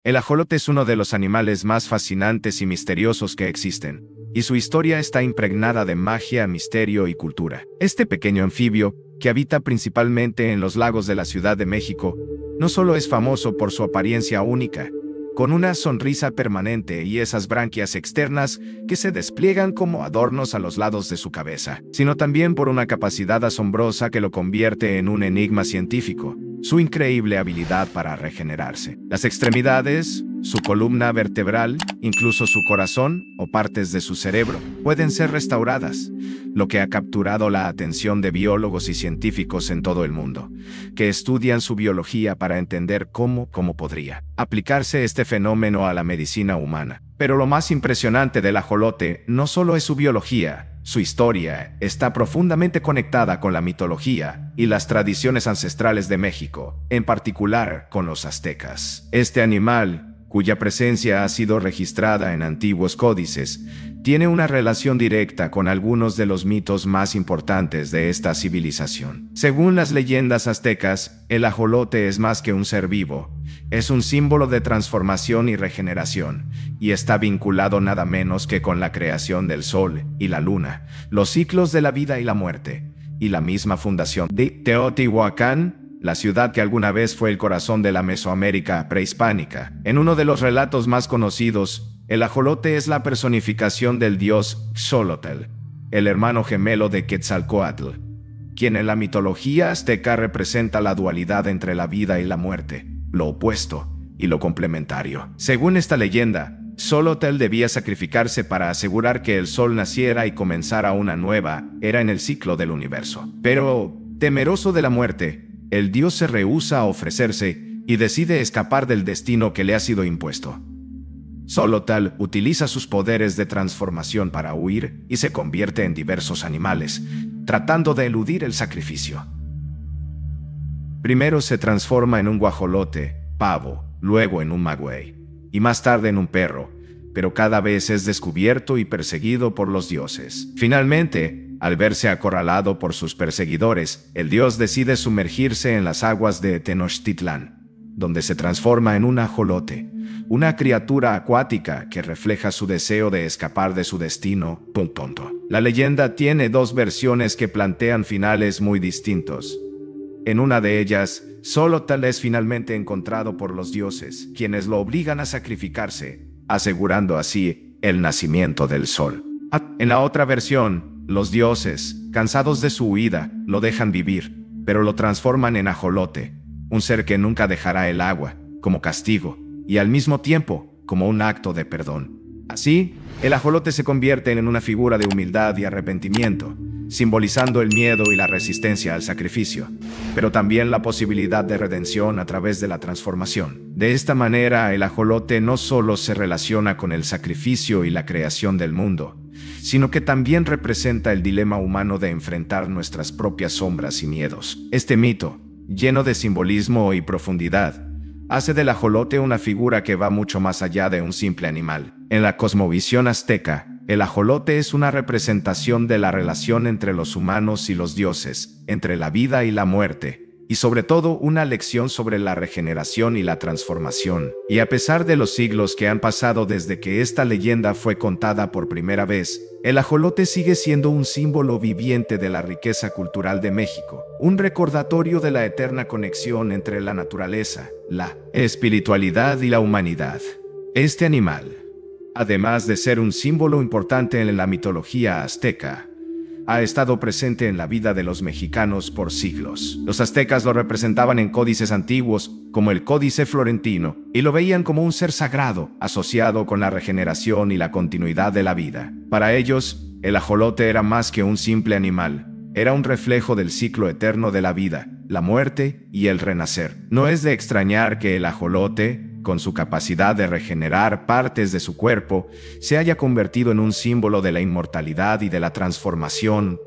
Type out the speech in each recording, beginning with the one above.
El ajolote es uno de los animales más fascinantes y misteriosos que existen, y su historia está impregnada de magia, misterio y cultura. Este pequeño anfibio, que habita principalmente en los lagos de la Ciudad de México, no solo es famoso por su apariencia única, con una sonrisa permanente y esas branquias externas que se despliegan como adornos a los lados de su cabeza, sino también por una capacidad asombrosa que lo convierte en un enigma científico: su increíble habilidad para regenerarse. Las extremidades, su columna vertebral, incluso su corazón o partes de su cerebro, pueden ser restauradas, lo que ha capturado la atención de biólogos y científicos en todo el mundo, que estudian su biología para entender cómo podría aplicarse este fenómeno a la medicina humana. Pero lo más impresionante del ajolote no solo es su biología. Su historia está profundamente conectada con la mitología y las tradiciones ancestrales de México, en particular con los aztecas. Este animal, cuya presencia ha sido registrada en antiguos códices, tiene una relación directa con algunos de los mitos más importantes de esta civilización. Según las leyendas aztecas, el ajolote es más que un ser vivo. Es un símbolo de transformación y regeneración, y está vinculado nada menos que con la creación del sol y la luna, los ciclos de la vida y la muerte, y la misma fundación de Teotihuacán, la ciudad que alguna vez fue el corazón de la Mesoamérica prehispánica. En uno de los relatos más conocidos, el ajolote es la personificación del dios Xolotl, el hermano gemelo de Quetzalcóatl, quien en la mitología azteca representa la dualidad entre la vida y la muerte, lo opuesto y lo complementario. Según esta leyenda, Xolotl debía sacrificarse para asegurar que el sol naciera y comenzara una nueva era en el ciclo del universo. Pero, temeroso de la muerte, el dios se rehúsa a ofrecerse y decide escapar del destino que le ha sido impuesto. Xolotl utiliza sus poderes de transformación para huir y se convierte en diversos animales, tratando de eludir el sacrificio. Primero se transforma en un guajolote, pavo, luego en un maguey, y más tarde en un perro, pero cada vez es descubierto y perseguido por los dioses. Finalmente, al verse acorralado por sus perseguidores, el dios decide sumergirse en las aguas de Tenochtitlán, donde se transforma en un ajolote, una criatura acuática que refleja su deseo de escapar de su destino. La leyenda tiene dos versiones que plantean finales muy distintos. En una de ellas, Xolotl es finalmente encontrado por los dioses, quienes lo obligan a sacrificarse, asegurando así el nacimiento del sol. En la otra versión, los dioses, cansados de su huida, lo dejan vivir, pero lo transforman en ajolote, un ser que nunca dejará el agua, como castigo, y al mismo tiempo, como un acto de perdón. Así, el ajolote se convierte en una figura de humildad y arrepentimiento, simbolizando el miedo y la resistencia al sacrificio, pero también la posibilidad de redención a través de la transformación. De esta manera, el ajolote no solo se relaciona con el sacrificio y la creación del mundo, sino que también representa el dilema humano de enfrentar nuestras propias sombras y miedos. Este mito, lleno de simbolismo y profundidad, hace del ajolote una figura que va mucho más allá de un simple animal. En la cosmovisión azteca, el ajolote es una representación de la relación entre los humanos y los dioses, entre la vida y la muerte, y sobre todo una lección sobre la regeneración y la transformación. Y a pesar de los siglos que han pasado desde que esta leyenda fue contada por primera vez, el ajolote sigue siendo un símbolo viviente de la riqueza cultural de México, un recordatorio de la eterna conexión entre la naturaleza, la espiritualidad y la humanidad. Este animal, además de ser un símbolo importante en la mitología azteca, ha estado presente en la vida de los mexicanos por siglos. Los aztecas lo representaban en códices antiguos, como el Códice Florentino, y lo veían como un ser sagrado, asociado con la regeneración y la continuidad de la vida. Para ellos, el ajolote era más que un simple animal. Era un reflejo del ciclo eterno de la vida, la muerte y el renacer. No es de extrañar que el ajolote, con su capacidad de regenerar partes de su cuerpo, se haya convertido en un símbolo de la inmortalidad y de la transformación.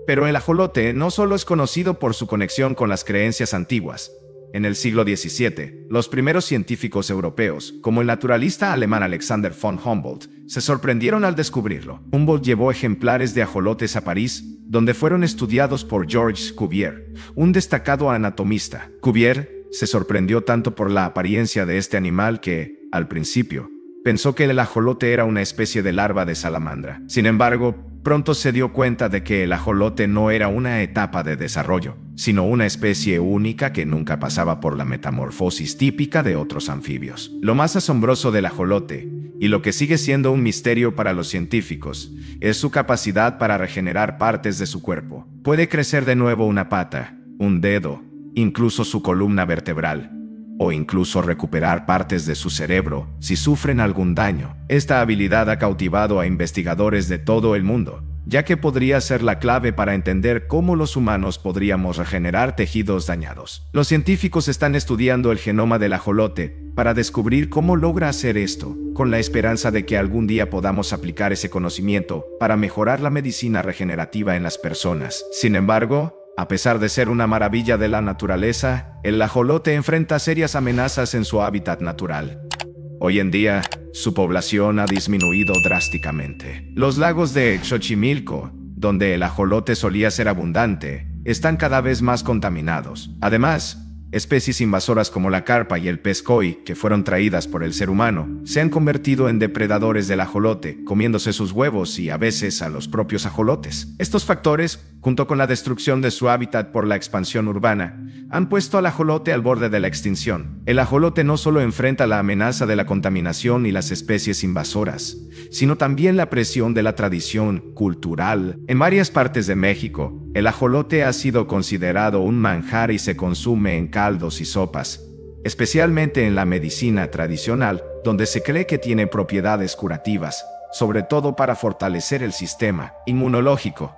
Pero el ajolote no solo es conocido por su conexión con las creencias antiguas. En el siglo XVII, los primeros científicos europeos, como el naturalista alemán Alexander von Humboldt, se sorprendieron al descubrirlo. Humboldt llevó ejemplares de ajolotes a París, donde fueron estudiados por Georges Cuvier, un destacado anatomista. Cuvier se sorprendió tanto por la apariencia de este animal que, al principio, pensó que el ajolote era una especie de larva de salamandra. Sin embargo, pronto se dio cuenta de que el ajolote no era una etapa de desarrollo, sino una especie única que nunca pasaba por la metamorfosis típica de otros anfibios. Lo más asombroso del ajolote, y lo que sigue siendo un misterio para los científicos, es su capacidad para regenerar partes de su cuerpo. Puede crecer de nuevo una pata, un dedo, incluso su columna vertebral, o incluso recuperar partes de su cerebro si sufren algún daño. Esta habilidad ha cautivado a investigadores de todo el mundo, ya que podría ser la clave para entender cómo los humanos podríamos regenerar tejidos dañados. Los científicos están estudiando el genoma del ajolote para descubrir cómo logra hacer esto, con la esperanza de que algún día podamos aplicar ese conocimiento para mejorar la medicina regenerativa en las personas. Sin embargo, a pesar de ser una maravilla de la naturaleza, el ajolote enfrenta serias amenazas en su hábitat natural. Hoy en día, su población ha disminuido drásticamente. Los lagos de Xochimilco, donde el ajolote solía ser abundante, están cada vez más contaminados. Además, especies invasoras como la carpa y el pez koi, que fueron traídas por el ser humano, se han convertido en depredadores del ajolote, comiéndose sus huevos y a veces a los propios ajolotes. Estos factores, junto con la destrucción de su hábitat por la expansión urbana, han puesto al ajolote al borde de la extinción. El ajolote no solo enfrenta la amenaza de la contaminación y las especies invasoras, sino también la presión de la tradición cultural. En varias partes de México, el ajolote ha sido considerado un manjar y se consume en caldos y sopas, especialmente en la medicina tradicional, donde se cree que tiene propiedades curativas, sobre todo para fortalecer el sistema inmunológico.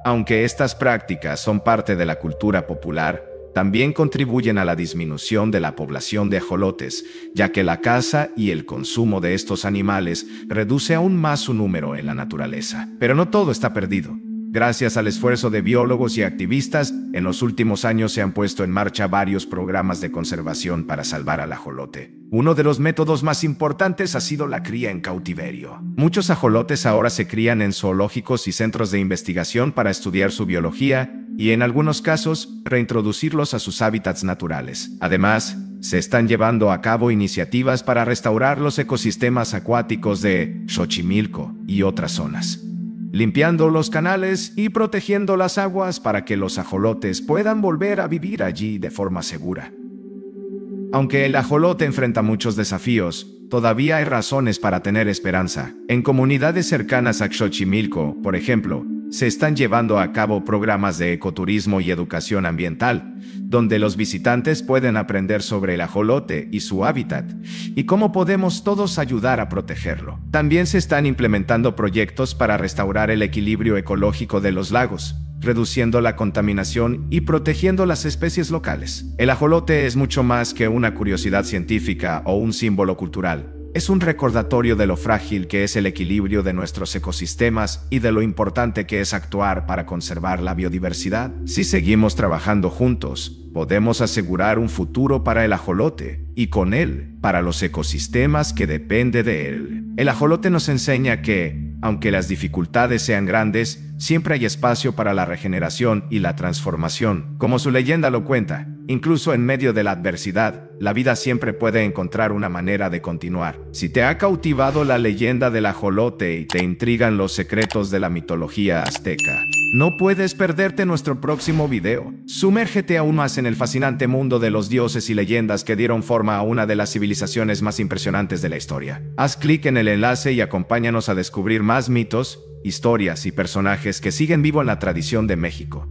Aunque estas prácticas son parte de la cultura popular, también contribuyen a la disminución de la población de ajolotes, ya que la caza y el consumo de estos animales reduce aún más su número en la naturaleza. Pero no todo está perdido. Gracias al esfuerzo de biólogos y activistas, en los últimos años se han puesto en marcha varios programas de conservación para salvar al ajolote. Uno de los métodos más importantes ha sido la cría en cautiverio. Muchos ajolotes ahora se crían en zoológicos y centros de investigación para estudiar su biología y, en algunos casos, reintroducirlos a sus hábitats naturales. Además, se están llevando a cabo iniciativas para restaurar los ecosistemas acuáticos de Xochimilco y otras zonas, limpiando los canales y protegiendo las aguas para que los ajolotes puedan volver a vivir allí de forma segura. Aunque el ajolote enfrenta muchos desafíos, todavía hay razones para tener esperanza. En comunidades cercanas a Xochimilco, por ejemplo, se están llevando a cabo programas de ecoturismo y educación ambiental, donde los visitantes pueden aprender sobre el ajolote y su hábitat, y cómo podemos todos ayudar a protegerlo. También se están implementando proyectos para restaurar el equilibrio ecológico de los lagos, reduciendo la contaminación y protegiendo las especies locales. El ajolote es mucho más que una curiosidad científica o un símbolo cultural. Es un recordatorio de lo frágil que es el equilibrio de nuestros ecosistemas y de lo importante que es actuar para conservar la biodiversidad. Si seguimos trabajando juntos, podemos asegurar un futuro para el ajolote y, con él, para los ecosistemas que dependen de él. El ajolote nos enseña que, aunque las dificultades sean grandes, siempre hay espacio para la regeneración y la transformación. Como su leyenda lo cuenta, incluso en medio de la adversidad, la vida siempre puede encontrar una manera de continuar. Si te ha cautivado la leyenda del ajolote y te intrigan los secretos de la mitología azteca, no puedes perderte nuestro próximo video. Sumérgete aún más en el fascinante mundo de los dioses y leyendas que dieron forma a una de las civilizaciones más impresionantes de la historia. Haz clic en el enlace y acompáñanos a descubrir más mitos, historias y personajes que siguen vivo en la tradición de México.